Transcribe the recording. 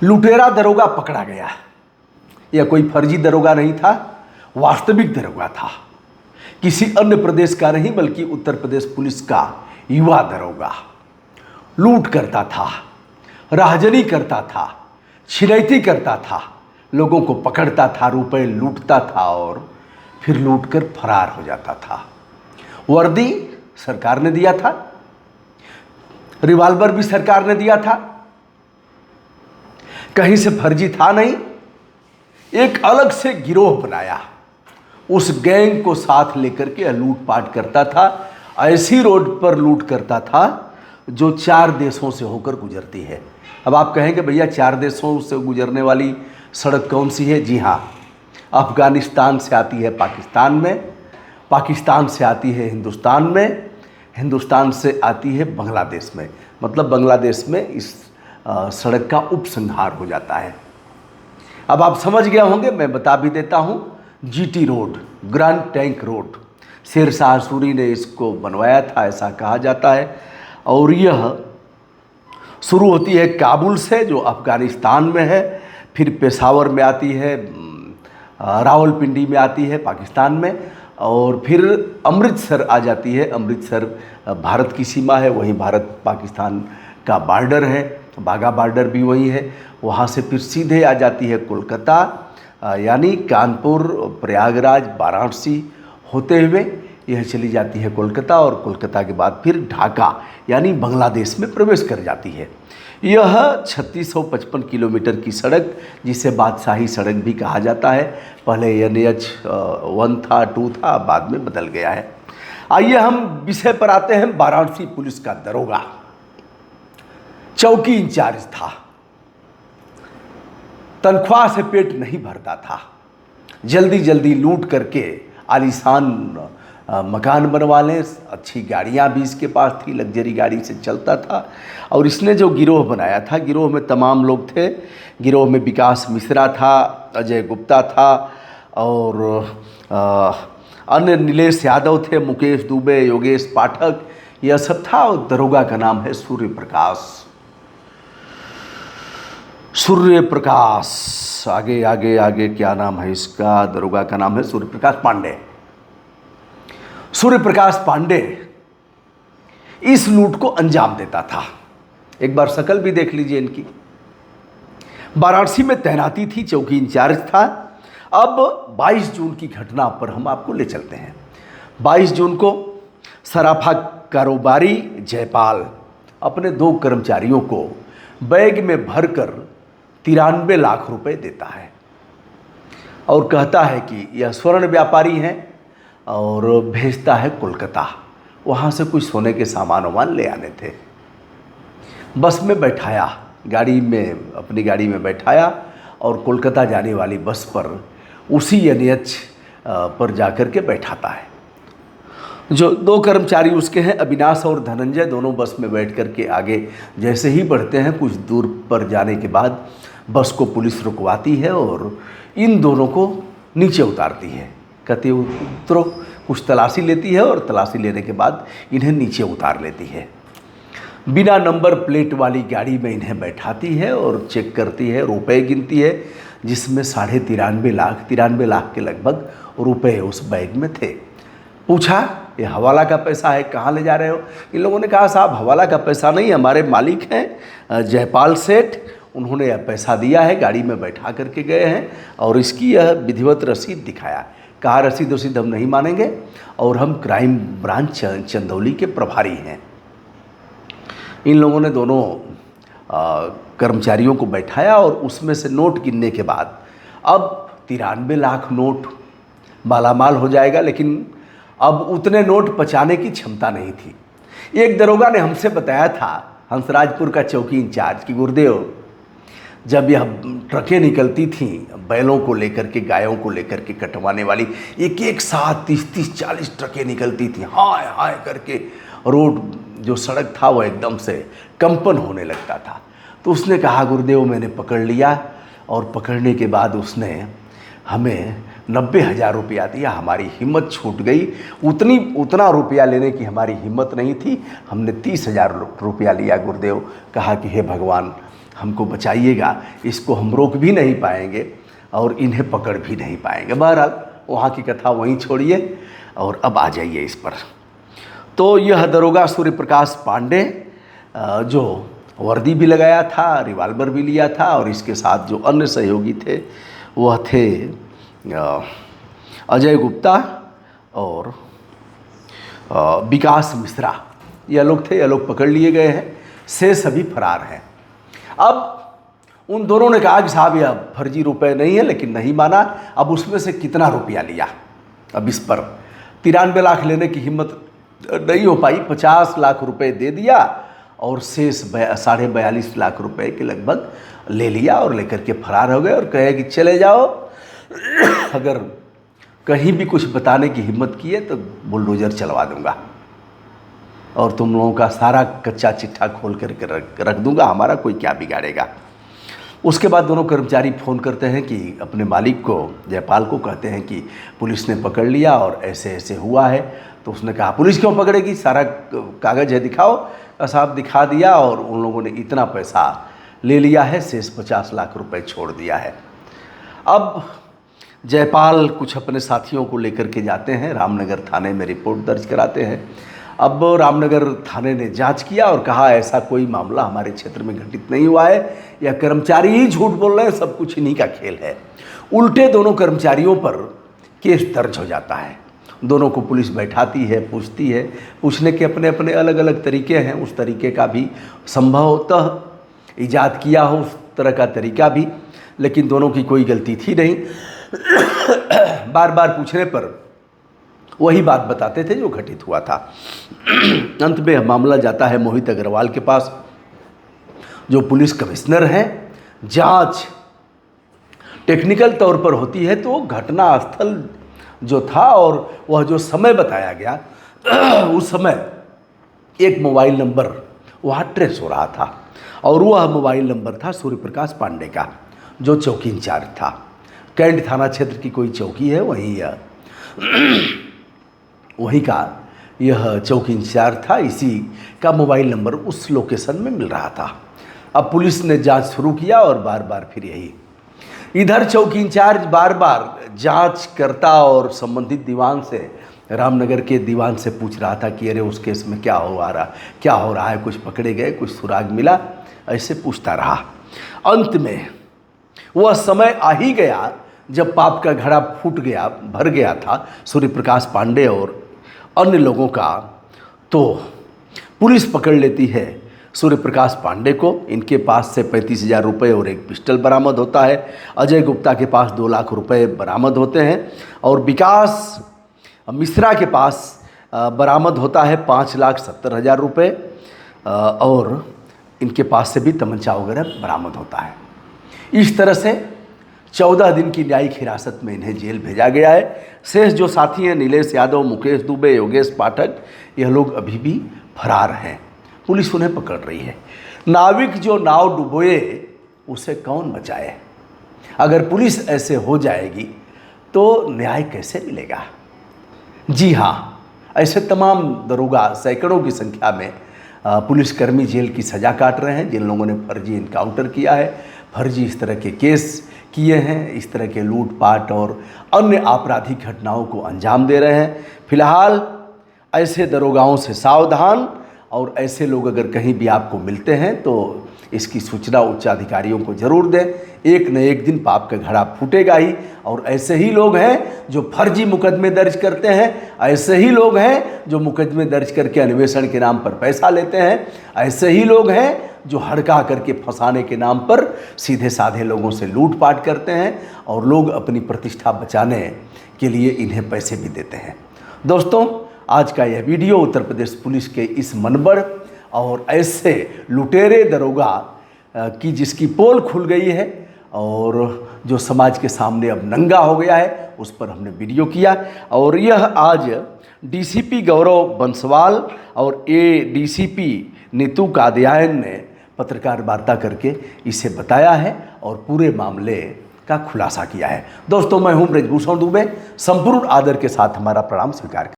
लुटेरा दरोगा पकड़ा गया। यह कोई फर्जी दरोगा नहीं था, वास्तविक दरोगा था। किसी अन्य प्रदेश का नहीं बल्कि उत्तर प्रदेश पुलिस का युवा दरोगा। लूट करता था, राहजनी करता था, छिनैती करता था, लोगों को पकड़ता था, रुपए लूटता था और फिर लूटकर फरार हो जाता था। वर्दी सरकार ने दिया था, रिवॉल्वर भी सरकार ने दिया था, कहीं से फर्जी था नहीं। एक अलग से गिरोह बनाया, उस गैंग को साथ लेकर के लूटपाट करता था। ऐसी रोड पर लूट करता था जो 4 देशों से होकर गुजरती है। अब आप कहेंगे भैया 4 देशों से गुजरने वाली सड़क कौन सी है? जी हाँ, अफ़गानिस्तान से आती है पाकिस्तान में, पाकिस्तान से आती है हिंदुस्तान में, हिंदुस्तान से आती है बांग्लादेश में। मतलब बांग्लादेश में इस सड़क का उपसंहार हो जाता है। अब आप समझ गए होंगे, मैं बता भी देता हूँ। GT road, grand trunk road, Shershah Suri ने इसको बनवाया था, ऐसा कहा जाता है। और यह शुरू होती है काबुल से, जो अफ़गानिस्तान में है, फिर पेशावर में आती है, रावलपिंडी में आती है पाकिस्तान में, और फिर अमृतसर आ जाती है। अमृतसर भारत की सीमा है, वहीं भारत पाकिस्तान का बॉर्डर है, बाघा बॉर्डर भी वही है। वहाँ से फिर सीधे आ जाती है कोलकाता, यानी कानपुर, प्रयागराज, वाराणसी होते हुए यह चली जाती है कोलकाता, और कोलकाता के बाद फिर ढाका यानी बांग्लादेश में प्रवेश कर जाती है। यह 3655 किलोमीटर की सड़क, जिसे बादशाही सड़क भी कहा जाता है। पहले NH 1 था, 2 था, बाद में बदल गया है। आइए हम विषय पर आते हैं। वाराणसी पुलिस का दरोगा चौकी इंचार्ज था, तनख्वाह से पेट नहीं भरता था, जल्दी जल्दी लूट करके आलीशान मकान बनवा लें, अच्छी गाड़ियाँ भी इसके पास थी, लग्जरी गाड़ी से चलता था। और इसने जो गिरोह बनाया था, गिरोह में तमाम लोग थे। गिरोह में विकास मिश्रा था, अजय गुप्ता था, और अन्य नीलेश यादव थे, मुकेश दुबे, योगेश पाठक, यह सब था। और दरोगा का नाम है सूर्य प्रकाश। सूर्य प्रकाश, आगे आगे आगे क्या नाम है इसका? दरोगा का नाम है सूर्य प्रकाश पांडे। सूर्य प्रकाश पांडे इस लूट को अंजाम देता था। एक बार शकल भी देख लीजिए इनकी। वाराणसी में तैनाती थी, चौकी इंचार्ज था। अब 22 जून की घटना पर हम आपको ले चलते हैं। 22 जून को सराफा कारोबारी जयपाल अपने 2 कर्मचारियों को बैग में भरकर 93 लाख रुपए देता है और कहता है कि यह स्वर्ण व्यापारी हैं, और भेजता है कोलकाता। वहाँ से कुछ सोने के सामान वामान ले आने थे। बस में बैठाया, गाड़ी में, अपनी गाड़ी में बैठाया और कोलकाता जाने वाली बस पर उसी NH पर जाकर के बैठाता है। जो 2 कर्मचारी उसके हैं, अविनाश और धनंजय, दोनों बस में बैठ कर के आगे जैसे ही बढ़ते हैं, कुछ दूर पर जाने के बाद बस को पुलिस रुकवाती है और इन दोनों को नीचे उतारती है। कहती उतरो, कुछ तलाशी लेती है और तलाशी लेने के बाद इन्हें नीचे उतार लेती है। बिना नंबर प्लेट वाली गाड़ी में इन्हें बैठाती है और चेक करती है, रुपए गिनती है, जिसमें 93 लाख के लगभग रुपए उस बैग में थे। पूछा, ये हवाला का पैसा है, कहाँ ले जा रहे हो? इन लोगों ने कहा, साहब हवाला का पैसा नहीं, हमारे मालिक हैं जयपाल सेठ, उन्होंने यह पैसा दिया है, गाड़ी में बैठा करके गए हैं, और इसकी यह विधिवत रसीद दिखाया। कहा, रसीद वसीद हम नहीं मानेंगे, और हम क्राइम ब्रांच चंदौली के प्रभारी हैं। इन लोगों ने दोनों कर्मचारियों को बैठाया और उसमें से नोट गिनने के बाद अब 93 लाख नोट मालामाल हो जाएगा, लेकिन अब उतने नोट पचाने की क्षमता नहीं थी। एक दरोगा ने हमसे बताया था, हंसराजपुर का चौकी इंचार्ज, कि गुरुदेव, जब यह ट्रकें निकलती थीं बैलों को लेकर के, गायों को लेकर के कटवाने वाली, एक साथ 30-40 ट्रकें निकलती थीं, हाय हाय करके रोड, जो सड़क था वो एकदम से कंपन होने लगता था। तो उसने कहा, गुरुदेव मैंने पकड़ लिया, और पकड़ने के बाद उसने हमें 90,000 रुपया दिया। हमारी हिम्मत छूट गई, उतना रुपया लेने की हमारी हिम्मत नहीं थी, हमने 30,000 रुपया लिया गुरुदेव। कहा कि हे भगवान, हमको बचाइएगा, इसको हम रोक भी नहीं पाएंगे और इन्हें पकड़ भी नहीं पाएंगे। बहरहाल वहाँ की कथा वहीं छोड़िए और अब आ जाइए इस पर। तो यह दरोगा सूर्य प्रकाश पांडे जो वर्दी भी लगाया था, रिवाल्वर भी लिया था, और इसके साथ जो अन्य सहयोगी थे वह थे अजय गुप्ता और विकास मिश्रा। यह लोग थे, यह लोग पकड़ लिए गए हैं, से सभी फरार हैं। अब उन दोनों ने कहा कि साहब यह फर्जी रुपए नहीं है, लेकिन नहीं माना। अब उसमें से कितना रुपया लिया, अब इस पर 93 लाख लेने की हिम्मत नहीं हो पाई। 50 लाख रुपए दे दिया और शेष 42.5 लाख रुपए के लगभग ले लिया और लेकर के फरार हो गए और कहे कि चले जाओ, अगर कहीं भी कुछ बताने की हिम्मत किए तो बुलडोजर चलवा दूंगा और तुम लोगों का सारा कच्चा चिट्ठा खोल करके रख दूंगा, हमारा कोई क्या बिगाड़ेगा। उसके बाद दोनों कर्मचारी फ़ोन करते हैं कि अपने मालिक को, जयपाल को, कहते हैं कि पुलिस ने पकड़ लिया और ऐसे ऐसे हुआ है। तो उसने कहा पुलिस क्यों पकड़ेगी, सारा कागज़ है दिखाओ। साहब दिखा दिया और उन लोगों ने इतना पैसा ले लिया है, शेष 50 लाख रुपए छोड़ दिया है। अब जयपाल कुछ अपने साथियों को लेकर के जाते हैं, रामनगर थाने में रिपोर्ट दर्ज कराते हैं। अब रामनगर थाने ने जांच किया और कहा ऐसा कोई मामला हमारे क्षेत्र में घटित नहीं हुआ है, या कर्मचारी ही झूठ बोल रहे हैं, सब कुछ इन्हीं का खेल है। उल्टे दोनों कर्मचारियों पर केस दर्ज हो जाता है। दोनों को पुलिस बैठाती है, पूछती है, पूछने के अपने अपने अलग अलग तरीके हैं, उस तरीके का भी संभवतः ईजाद किया हो, उस तरह का तरीका भी, लेकिन दोनों की कोई गलती थी नहीं। बार बार पूछने पर वही बात बताते थे जो घटित हुआ था। अंत में मामला जाता है मोहित अग्रवाल के पास, जो पुलिस कमिश्नर हैं। जांच टेक्निकल तौर पर होती है, तो घटना स्थल जो था और वह जो समय बताया गया, उस समय एक मोबाइल नंबर वहाँ ट्रेस हो रहा था और वह मोबाइल नंबर था सूर्य प्रकाश पांडे का, जो चौकी इंचार्ज था। कैंट थाना क्षेत्र की कोई चौकी है, वहीं का यह चौकी इंचार्ज था। इसी का मोबाइल नंबर उस लोकेशन में मिल रहा था। अब पुलिस ने जांच शुरू किया और बार बार फिर यही, इधर चौकी इंचार्ज बार बार जांच करता और संबंधित दीवान से, रामनगर के दीवान से पूछ रहा था कि अरे उस केस में क्या हो रहा है, कुछ पकड़े गए, कुछ सुराग मिला, ऐसे पूछता रहा। अंत में वह समय आ ही गया जब पाप का घड़ा भर गया था सूर्य प्रकाश पांडे और अन्य लोगों का। तो पुलिस पकड़ लेती है सूर्य प्रकाश पांडे को। इनके पास से 35,000 रुपये और एक पिस्टल बरामद होता है। अजय गुप्ता के पास 2 लाख रुपए बरामद होते हैं और विकास मिश्रा के पास बरामद होता है 5,70,000 रुपये और इनके पास से भी तमंचा वगैरह बरामद होता है। इस तरह से 14 दिन की न्यायिक हिरासत में इन्हें जेल भेजा गया है। शेष जो साथी हैं, नीलेश यादव, मुकेश दुबे, योगेश पाठक, यह लोग अभी भी फरार हैं। पुलिस उन्हें पकड़ रही है। नाविक जो नाव डुबोए उसे कौन बचाए? अगर पुलिस ऐसे हो जाएगी तो न्याय कैसे मिलेगा? जी हाँ, ऐसे तमाम दरोगा सैकड़ों की संख्या में पुलिसकर्मी जेल की सज़ा काट रहे हैं, जिन लोगों ने फर्जी इनकाउंटर किया है, फर्जी इस तरह के केस किए हैं, इस तरह के लूटपाट और अन्य आपराधिक घटनाओं को अंजाम दे रहे हैं। फिलहाल ऐसे दरोगाओं से सावधान, और ऐसे लोग अगर कहीं भी आपको मिलते हैं तो इसकी सूचना उच्च अधिकारियों को जरूर दें। एक न एक दिन पाप का घड़ा फूटेगा ही, और ऐसे ही लोग हैं जो फर्जी मुकदमे दर्ज करते हैं, ऐसे ही लोग हैं जो मुकदमे दर्ज करके अन्वेषण के नाम पर पैसा लेते हैं, ऐसे ही लोग हैं जो हड़का करके फंसाने के नाम पर सीधे साधे लोगों से लूटपाट करते हैं, और लोग अपनी प्रतिष्ठा बचाने के लिए इन्हें पैसे भी देते हैं। दोस्तों, आज का यह वीडियो उत्तर प्रदेश पुलिस के इस मनबड़ और ऐसे लुटेरे दरोगा की जिसकी पोल खुल गई है और जो समाज के सामने अब नंगा हो गया है, उस पर हमने वीडियो किया। और यह आज डीसीपी गौरव बंसवाल और एडीसीपी नीतू कादियान ने पत्रकार वार्ता करके इसे बताया है और पूरे मामले का खुलासा किया है। दोस्तों, मैं हूं ब्रजभूषण दुबे। संपूर्ण आदर के साथ हमारा प्रणाम स्वीकार करें।